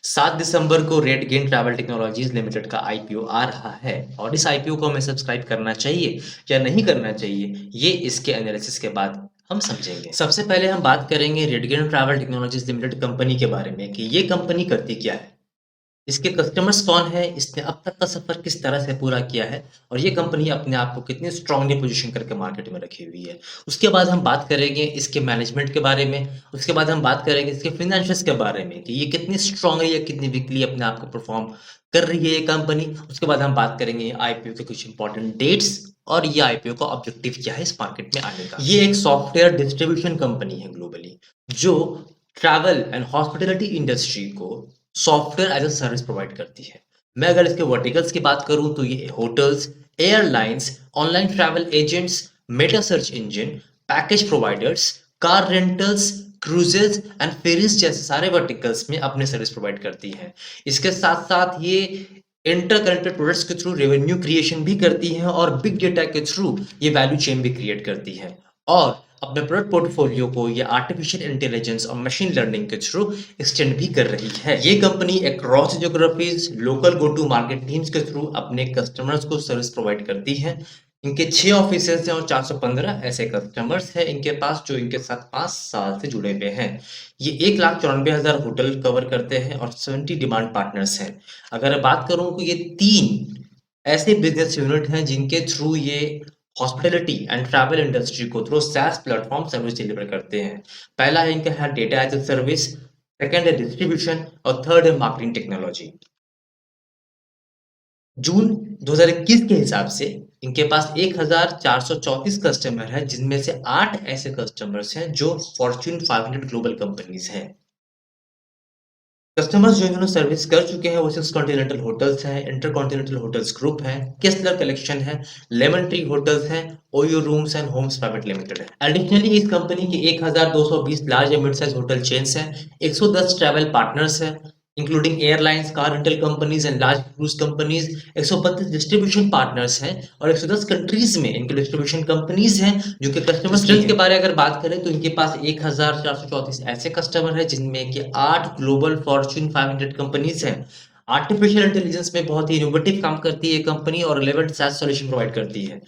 7 दिसंबर को रेडगेन travel technologies limited का IPO आ रहा है और इस आईपीओ को हमें सब्सक्राइब करना चाहिए या नहीं करना चाहिए, ये इसके एनालिसिस के बाद हम समझेंगे। सबसे पहले हम बात करेंगे रेडगेन ट्रैवल टेक्नोलॉजीज लिमिटेड कंपनी के बारे में कि ये कंपनी करती क्या है, इसके कस्टमर्स कौन है, इसने अब तक का सफर किस तरह से पूरा किया है और ये कंपनी अपने आप को कितनी स्ट्रांगली पोजीशन करके मार्केट में रखी हुई है। उसके बाद हम बात करेंगे इसके मैनेजमेंट के बारे में। उसके बाद हम बात करेंगे इसके फाइनेंशियल्स के बारे में कि ये कितनी स्ट्रांगली या कितनी वीकली अपने आप को परफॉर्म कर रही है ये कंपनी। उसके बाद हम बात करेंगे आईपीओ के कुछ इंपॉर्टेंट डेट्स और ये आईपीओ का ऑब्जेक्टिव क्या है इस मार्केट में आने का। ये एक सॉफ्टवेयर डिस्ट्रीब्यूशन कंपनी है ग्लोबली, जो ट्रैवल एंड हॉस्पिटैलिटी इंडस्ट्री को software as a service provide करती है। मैं अगर इसके वर्टिकल्स की बात करूं तो ये hotels, airlines, online travel agents, meta search engine, package providers, car rentals, cruises and ferries जैसे सारे वर्टिकल्स में अपने सर्विस प्रोवाइड करती है। इसके साथ साथ ये इंटरकनेक्टेड प्रोडक्ट्स के थ्रू रेवेन्यू क्रिएशन भी करती है और बिग डेटा के थ्रू ये वैल्यू चेन भी क्रिएट करती है और अपने प्रोडक्ट पोर्टफोलियो को ये आर्टिफिशियल इंटेलिजेंस और मशीन लर्निंग के थ्रू एक्सटेंड भी कर रही है। ये company across geographies local go to market teams के थ्रू अपने कस्टमर्स को सर्विस प्रोवाइड करती है। इनके 6 ऑफिसेज हैं और 415 ऐसे कस्टमर्स हैं इनके पास जो इनके साथ 5 साल से जुड़े हुए हैं। ये 1,94,000 होटल कवर करते हैं और 70 डिमांड पार्टनर्स हैं। अगर बात करूं तो ये 3 ऐसे बिजनेस यूनिट हैं जिनके थ्रू ये हॉस्पिटैलिटी एंड ट्रैवल इंडस्ट्री को through SaaS platform service deliver करते हैं। पहला है इनका है data as a service, second है डिस्ट्रीब्यूशन और थर्ड है मार्केटिंग टेक्नोलॉजी। जून 2021 के हिसाब से इनके पास 1434 कस्टमर है, जिनमें से 8 ऐसे कस्टमर्स हैं जो फॉर्च्यून 500 ग्लोबल कंपनीज हैं। कस्टमर्स जो इन्होंने सर्विस कर चुके हैं वो 6 कॉन्टिनेंटल होटल्स हैं, इंटरकॉन्टिनेंटल होटल्स ग्रुप है, केस्लर कलेक्शन है, लेमन ट्री होटल्स हैं, OYO rooms and homes private limited है। एडिशनली इस कंपनी के 1220 large and mid size hotel chains हैं, 110 ट्रैवल पार्टनर्स हैं including airlines, car rental companies and large cruise companies, 132 distribution partners हैं और 110 कंट्रीज में इनके डिस्ट्रीब्यूशन कंपनीज हैं। जो कि कस्टमर स्ट्रेंथ के बारे में अगर बात करें तो इनके पास 1434 ऐसे कस्टमर हैं जिनमें कि 8 ग्लोबल फॉर्च्यून 500 कंपनीज हैं। आर्टिफिशियल इंटेलिजेंस में बहुत ही इनोवेटिव काम करती है ये कंपनी और रिलेवेंट SaaS सॉल्यूशन प्रोवाइड करती है।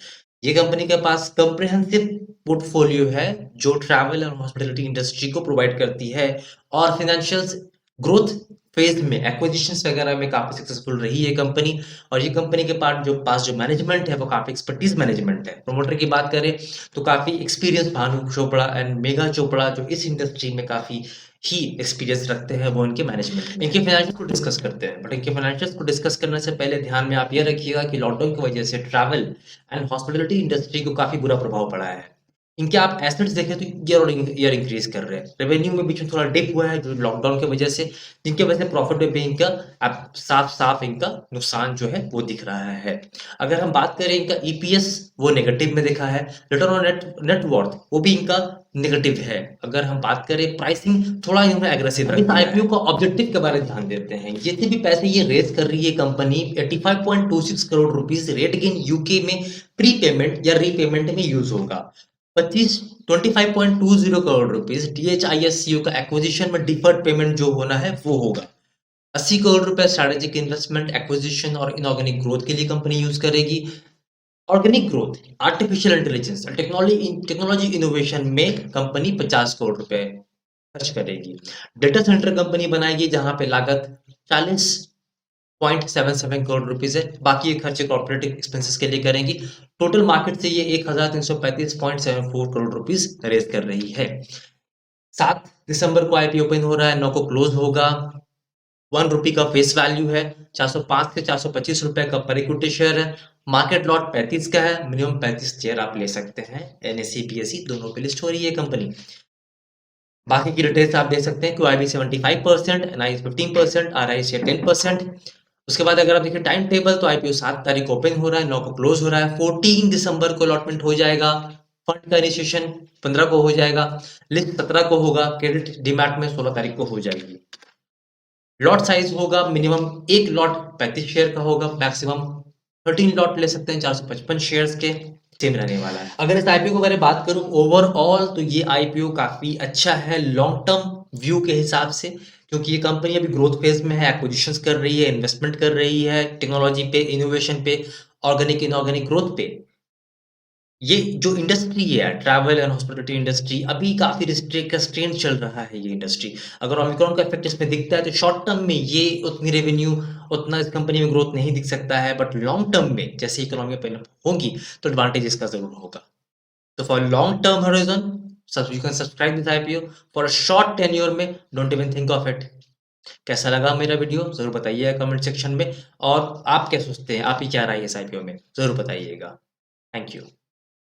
ये कंपनी के पास कंप्रिहेंसिव पोर्टफोलियो है जो ट्रैवल और हॉस्पिटैलिटी इंडस्ट्री को प्रोवाइड करती है और फाइनेंशियल्स ग्रोथ फेज में एक्विजिशंस वगैरह में काफी सक्सेसफुल रही है कंपनी। और ये कंपनी के पास जो मैनेजमेंट है वो काफी एक्सपर्टीज मैनेजमेंट है। प्रमोटर की बात करें तो काफी एक्सपीरियंस भानु चोपड़ा एंड मेघा चोपड़ा जो इस इंडस्ट्री में काफी ही एक्सपीरियंस रखते हैं वो इनके मैनेजमेंट में। इनके फाइनेंशियल को डिस्कस करते हैं, बट इनके फाइनेंशियल्स को डिस्कस करने से पहले ध्यान में आप ये रखिएगा कि लॉकडाउन की वजह से ट्रैवल एंड हॉस्पिटैलिटी इंडस्ट्री को काफी बुरा प्रभाव पड़ा है। इनके आप एसेट्स देखें तो ईयर और ईयर इंक्रीज कर रहे हैं। रेवेन्यू में बीच में थोड़ा डिप हुआ है जो लॉकडाउन की वजह से, जिनकी वजह से प्रॉफिट में भी इनका अब साफ इनका नुकसान जो है वो दिख रहा है। अगर हम बात करें इनका ईपीएस वो नेगेटिव में दिखा है, रिटर्न ऑन नेटवर्थ वो भी इनका नेगेटिव है। अगर हम बात करें प्राइसिंग थोड़ा इन्होंने एग्रेसिव रखा है। आईपीओ का ऑब्जेक्टिव के बारे में ध्यान देते हैं। जितने भी पैसे ये रेज कर रही है कंपनी 85.26 करोड़ रुपीस रेडगेन यूके में प्री पेमेंट या रीपेमेंट में यूज होगा। 25.20 करोड़ रुपीस DHISCO का एक्विजिशन में डिफर्ड पेमेंट जो होना है वो होगा। 80 करोड़ रुपए स्ट्रेटेजिक इन्वेस्टमेंट एक्विजिशन और इनऑर्गेनिक ग्रोथ के लिए कंपनी यूज करेगी। Organic growth, artificial intelligence, technology innovation में कंपनी 50 करोड़ रुपए खर्च करेगी। डेटा सेंटर कंपनी बनाएगी जहां पे लागत 40.77 करोड़ रुपीस है। बाकी ये खर्चे कॉर्पोरेट एक्सपेंसेस के लिए करेंगी। टोटल मार्केट से ये 1335.74 करोड़ रुपीस रेज कर रही है। 7 दिसंबर को आईपीओ ओपन हो रहा है, 9 को क्लोज होगा। 1 रुपी का फेस वैल्यू है, 405 से 425 रुपए का पर इक्विटी शेयर है। मार्केट लॉट 35 का है, मिनिमम 35 शेयर आप ले सकते हैं। NSE BSE दोनों पे लिस्ट हो रही है कंपनी। बाकी की डिटेल्स आप देख सकते हैं कि QIB 75%, NIS 15%, RI शेयर 10%। उसके बाद अगर आप देखिए टाइम टेबल तो आईपीओ 7 तारीख को ओपन हो रहा है, 9 को क्लोज हो रहा है, 14 दिसंबर को अलॉटमेंट हो जाएगा, फंड का इनिशिएशन 15 को हो जाएगा, लिस्ट 17 को होगा, क्रेडिट डीमैट में 16 तारीख को हो जाएगी। लॉट साइज होगा मिनिमम 1 लॉट 35 शेयर का होगा, मैक्सिमम 13 लॉट ले सकते हैं 455 शेयर्स के। सेम रहने वाला है। अगर इस आईपीओ के बारे में बात करूँ ओवरऑल तो ये आईपीओ काफ़ी अच्छा है लॉन्ग टर्म व्यू के हिसाब से, क्योंकि ये कंपनी अभी ग्रोथ फेज़ में है, एक्विजिशंस कर रही है, इन्वेस्टमेंट कर रही है, टेक्नोलॉजी पे, इनोवेशन पे, ऑर्गेनिक, इनऑर्गेनिक ग्रोथ पे। ये जो इंडस्ट्री है ट्रैवल एंड हॉस्पिटैलिटी इंडस्ट्री अभी काफ़ी कंस्ट्रेंट चल रहा है ये इंडस्ट्री। अगर ओमिक्रॉन का इफेक्ट इसमें दिखता है तो शॉर्ट टर्म में ये उतनी रेवेन्यू उतना इस कंपनी में ग्रोथ नहीं दिख सकता है, बट लॉन्ग टर्म में जैसे इकोनॉमी में होगी तो एडवांटेज इसका ज़रूर होगा। तो for long term horizon you can subscribe this IPO. For a short tenure में don't even think of it. कैसा लगा मेरा वीडियो ज़रूर बताइएगा कमेंट सेक्शन में, और आप क्या सोचते हैं, आपकी क्या राय है इस आईपीओ में ज़रूर बताइएगा। Thank you.